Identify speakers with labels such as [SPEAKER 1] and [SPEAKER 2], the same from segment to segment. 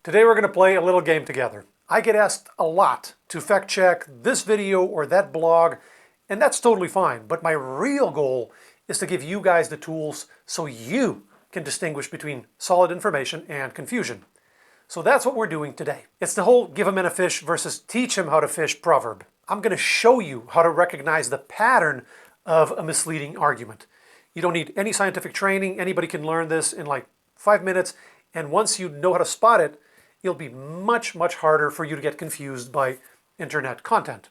[SPEAKER 1] Today we're going to play a little game together. I get asked a lot to fact check this video or that blog, and that's totally fine. But my real goal is to give you guys the tools so you can distinguish between solid information and confusion. So that's what we're doing today. It's the whole give a man a fish versus teach him how to fish proverb. I'm going to show you how to recognize the pattern of a misleading argument. You don't need any scientific training. Anybody can learn this in like 5 minutes. And once you know how to spot it, it'll be much harder for you to get confused by internet content.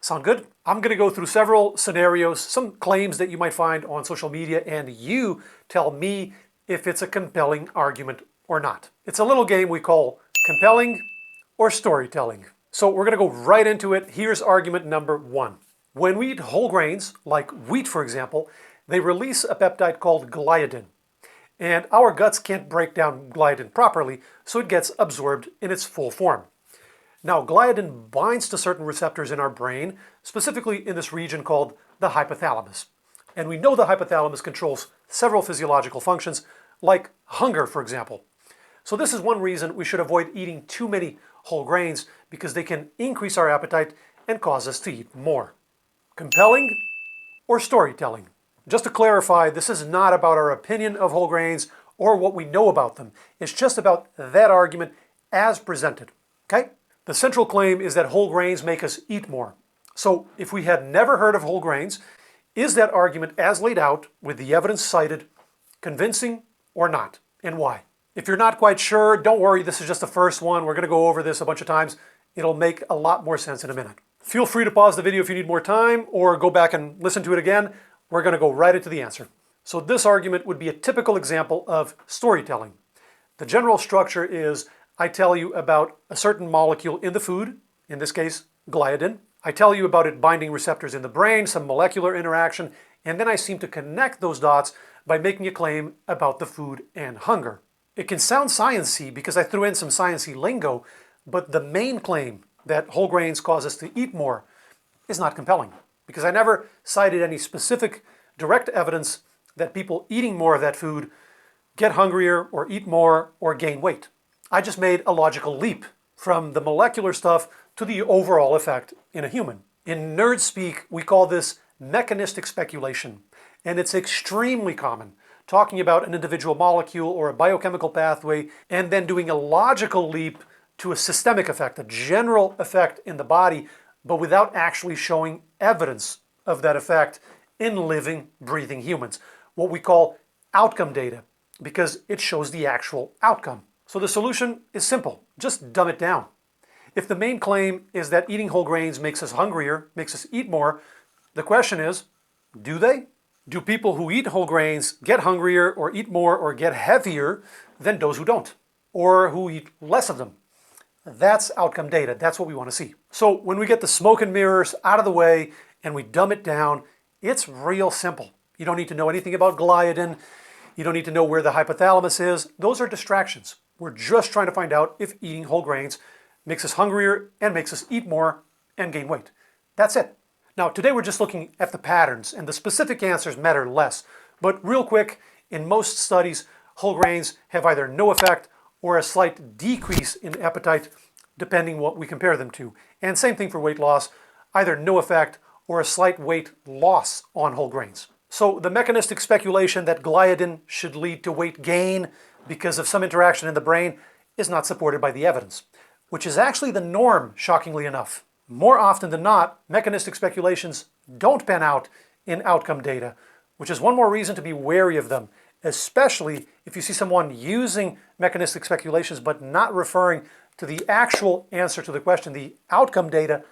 [SPEAKER 1] Sound good? I'm going to go through several scenarios, some claims that you might find on social media, and you tell me if it's a compelling argument or not. It's a little game we call compelling or storytelling. So we're going to go right into it. Here's argument number 1. When we eat whole grains, like wheat for example, they release a peptide called gliadin. And our guts can't break down gliadin properly, so it gets absorbed in its full form. Now, gliadin binds to certain receptors in our brain, specifically in this region called the hypothalamus. And we know the hypothalamus controls several physiological functions, like hunger, for example. So this is one reason we should avoid eating too many whole grains, because they can increase our appetite and cause us to eat more. Compelling or storytelling? Just to clarify, this is not about our opinion of whole grains or what we know about them. It's just about that argument as presented, okay? The central claim is that whole grains make us eat more. So if we had never heard of whole grains, is that argument as laid out with the evidence cited convincing or not, and why? If you're not quite sure, don't worry, this is just the first one. We're going to go over this a bunch of times. It'll make a lot more sense in a minute. Feel free to pause the video if you need more time, or go back and listen to it again. We're going to go right into the answer. So this argument would be a typical example of storytelling. The general structure is I tell you about a certain molecule in the food, in this case gliadin. I tell you about it binding receptors in the brain, some molecular interaction, and then I seem to connect those dots by making a claim about the food and hunger. It can sound science-y because I threw in some science-y lingo, but the main claim that whole grains cause us to eat more is not compelling, because I never cited any specific direct evidence that people eating more of that food get hungrier or eat more or gain weight. I just made a logical leap from the molecular stuff to the overall effect in a human. In nerd speak, we call this mechanistic speculation, and it's extremely common, talking about an individual molecule or a biochemical pathway and then doing a logical leap to a systemic effect, a general effect in the body, but without actually showing evidence of that effect in living, breathing humans. What we call outcome data, because it shows the actual outcome. So the solution is simple. Just dumb it down. If the main claim is that eating whole grains makes us hungrier, makes us eat more, the question is, do they? Do people who eat whole grains get hungrier or eat more or get heavier than those who don't, or who eat less of them? That's outcome data. That's what we want to see. So when we get the smoke and mirrors out of the way and we dumb it down, it's real simple. You don't need to know anything about gliadin. You don't need to know where the hypothalamus is. Those are distractions. We're just trying to find out if eating whole grains makes us hungrier and makes us eat more and gain weight. That's it. Now, today we're just looking at the patterns, and the specific answers matter less. But real quick, in most studies, whole grains have either no effect or a slight decrease in appetite, depending what we compare them to. And same thing for weight loss, either no effect or a slight weight loss on whole grains. So the mechanistic speculation that gliadin should lead to weight gain because of some interaction in the brain is not supported by the evidence, which is actually the norm, shockingly enough. More often than not, mechanistic speculations don't pan out in outcome data, which is one more reason to be wary of them, especially if you see someone using mechanistic speculations but not referring to the actual answer to the question, the outcome data.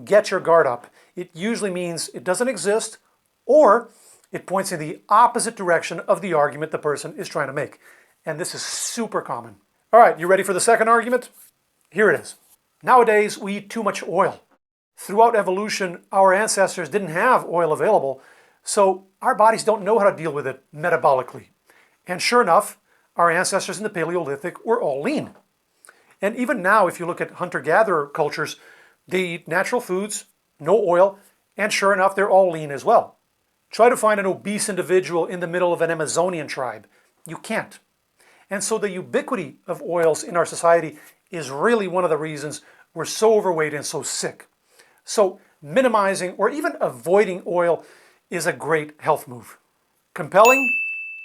[SPEAKER 1] Get your guard up. It usually means it doesn't exist, or it points in the opposite direction of the argument the person is trying to make. And this is super common. All right, you ready for the second argument? Here it is. Nowadays, we eat too much oil. Throughout evolution, our ancestors didn't have oil available, so our bodies don't know how to deal with it metabolically. And sure enough, our ancestors in the Paleolithic were all lean. And even now, if you look at hunter-gatherer cultures, they eat natural foods, no oil, and sure enough, they're all lean as well. Try to find an obese individual in the middle of an Amazonian tribe. You can't. And so the ubiquity of oils in our society is really one of the reasons we're so overweight and so sick. So minimizing or even avoiding oil is a great health move. Compelling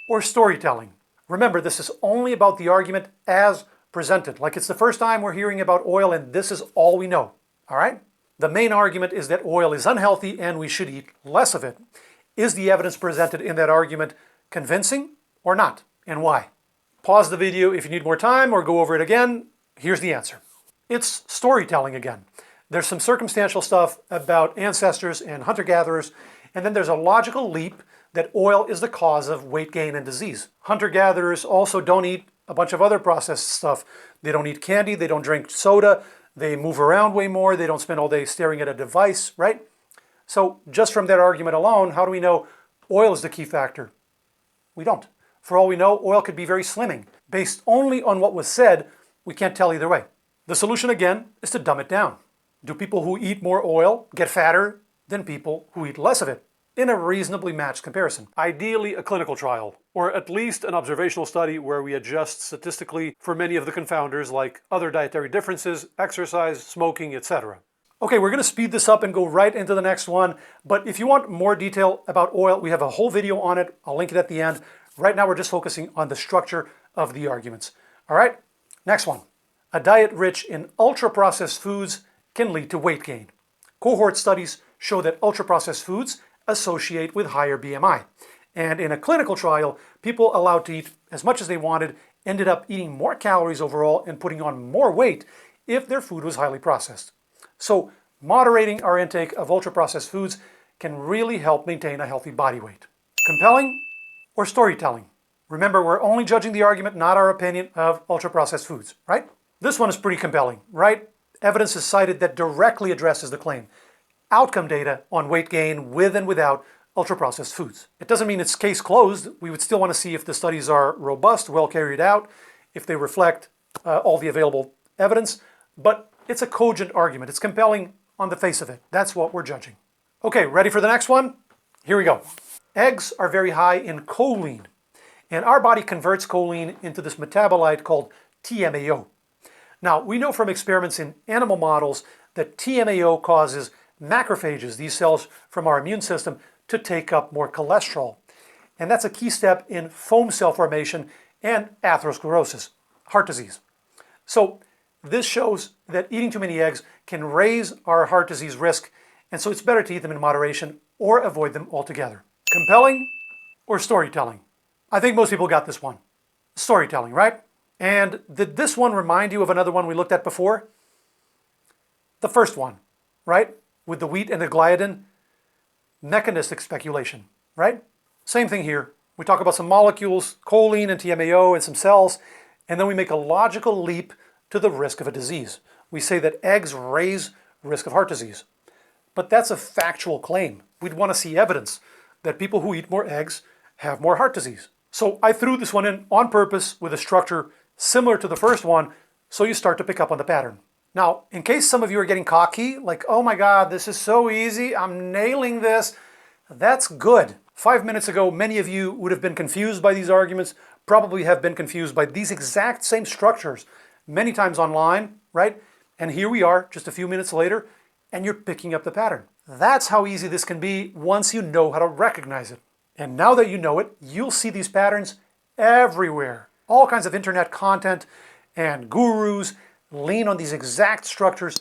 [SPEAKER 1] or storytelling? Remember, this is only about the argument as presented. Like it's the first time we're hearing about oil and this is all we know, all right? The main argument is that oil is unhealthy and we should eat less of it. Is the evidence presented in that argument convincing or not, and why? Pause the video if you need more time or go over it again. Here's the answer. It's storytelling again. There's some circumstantial stuff about ancestors and hunter-gatherers, and then there's a logical leap that oil is the cause of weight gain and disease. Hunter-gatherers also don't eat a bunch of other processed stuff. They don't eat candy, they don't drink soda, they move around way more, they don't spend all day staring at a device, right? So just from that argument alone, how do we know oil is the key factor? We don't. For all we know, oil could be very slimming. Based only on what was said, we can't tell either way. The solution again is to dumb it down. Do people who eat more oil get fatter than people who eat less of it? In a reasonably matched comparison. Ideally a clinical trial, or at least an observational study where we adjust statistically for many of the confounders like other dietary differences, exercise, smoking, etc. Okay, we're going to speed this up and go right into the next one, but if you want more detail about oil, we have a whole video on it. I'll link it at the end. Right now we're just focusing on the structure of the arguments. All right, next one. A diet rich in ultra-processed foods can lead to weight gain. Cohort studies show that ultra-processed foods associate with higher BMI. And in a clinical trial, people allowed to eat as much as they wanted ended up eating more calories overall and putting on more weight if their food was highly processed. So moderating our intake of ultra-processed foods can really help maintain a healthy body weight. Compelling or storytelling? Remember, we're only judging the argument, not our opinion of ultra-processed foods, right? This one is pretty compelling, right? Evidence is cited that directly addresses the claim. Outcome data on weight gain with and without ultra-processed foods. It doesn't mean it's case closed. We would still want to see if the studies are robust, well carried out, if they reflect all the available evidence, but it's a cogent argument. It's compelling on the face of it. That's what we're judging. Okay, ready for the next one? Here we go. Eggs are very high in choline, and our body converts choline into this metabolite called TMAO. Now, we know from experiments in animal models that TMAO causes macrophages, these cells from our immune system, to take up more cholesterol. And that's a key step in foam cell formation and atherosclerosis, heart disease. So this shows that eating too many eggs can raise our heart disease risk, and so it's better to eat them in moderation or avoid them altogether. Compelling or storytelling? I think most people got this one. Storytelling, right? And did this one remind you of another one we looked at before? The first one, right? With the wheat and the gliadin, mechanistic speculation, right? Same thing here. We talk about some molecules, choline and TMAO and some cells, and then we make a logical leap to the risk of a disease. We say that eggs raise risk of heart disease. But that's a factual claim. We'd want to see evidence that people who eat more eggs have more heart disease. So I threw this one in on purpose with a structure similar to the first one, so you start to pick up on the pattern. Now, in case some of you are getting cocky, like, oh my God, this is so easy, I'm nailing this, that's good. 5 minutes ago, many of you would have been confused by these arguments, probably have been confused by these exact same structures many times online, right? And here we are, just a few minutes later, and you're picking up the pattern. That's how easy this can be once you know how to recognize it. And now that you know it, you'll see these patterns everywhere. All kinds of internet content and gurus lean on these exact structures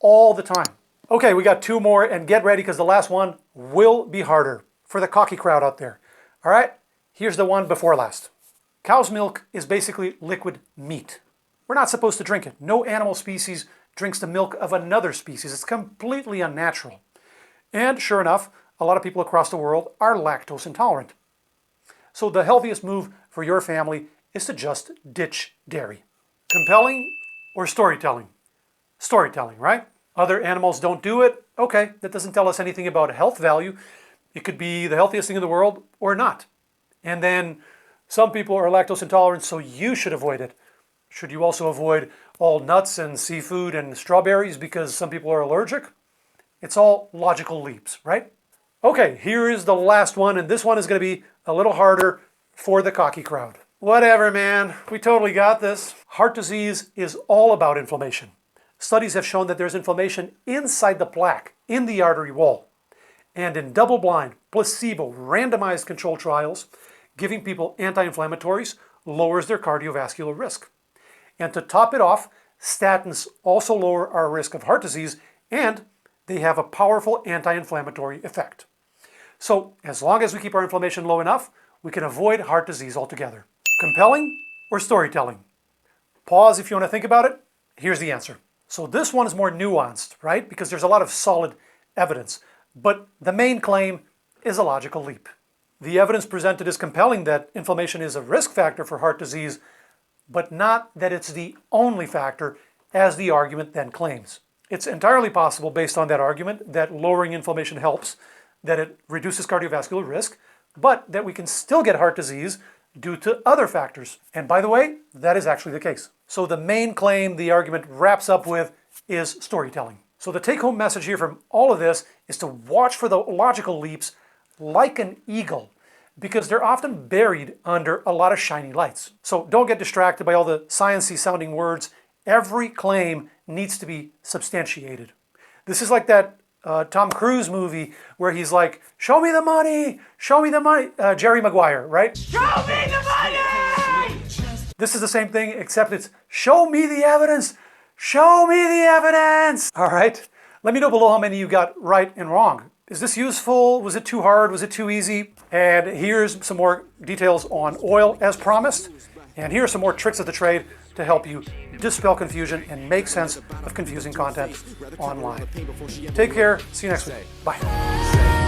[SPEAKER 1] all the time. Okay, we got two more, and get ready because the last one will be harder for the cocky crowd out there. All right, here's the one before last. Cow's milk is basically liquid meat. We're not supposed to drink it. No animal species drinks the milk of another species. It's completely unnatural. And sure enough, a lot of people across the world are lactose intolerant. So the healthiest move for your family is to just ditch dairy. Compelling or storytelling? Storytelling, right? Other animals don't do it. Okay, that doesn't tell us anything about health value. It could be the healthiest thing in the world or not. And then some people are lactose intolerant, so you should avoid it. Should you also avoid all nuts and seafood and strawberries because some people are allergic? It's all logical leaps, right? Okay, here is the last one, and this one is going to be a little harder for the cocky crowd. Whatever, man. We totally got this. Heart disease is all about inflammation. Studies have shown that there's inflammation inside the plaque, in the artery wall. And in double-blind, placebo, randomized controlled trials, giving people anti-inflammatories lowers their cardiovascular risk. And to top it off, statins also lower our risk of heart disease, and they have a powerful anti-inflammatory effect. So as long as we keep our inflammation low enough, we can avoid heart disease altogether. Compelling or storytelling? Pause if you want to think about it. Here's the answer. So this one is more nuanced, right? Because there's a lot of solid evidence. But the main claim is a logical leap. The evidence presented is compelling that inflammation is a risk factor for heart disease, but not that it's the only factor, as the argument then claims. It's entirely possible, based on that argument, that lowering inflammation helps, that it reduces cardiovascular risk, but that we can still get heart disease due to other factors. And by the way, that is actually the case. So the main claim the argument wraps up with is storytelling. So the take-home message here from all of this is to watch for the logical leaps like an eagle, because they're often buried under a lot of shiny lights. So don't get distracted by all the sciencey sounding words. Every claim needs to be substantiated. This is like that Tom Cruise movie where he's like, show me the money, Jerry Maguire, right?
[SPEAKER 2] Show me the money!
[SPEAKER 1] This is the same thing, except it's show me the evidence, show me the evidence. All right, let me know below how many you got right and wrong. Is this useful? Was it too hard? Was it too easy? And here's some more details on oil as promised. And here are some more tricks of the trade to help you dispel confusion and make sense of confusing content online. Take care. See you next week. Bye.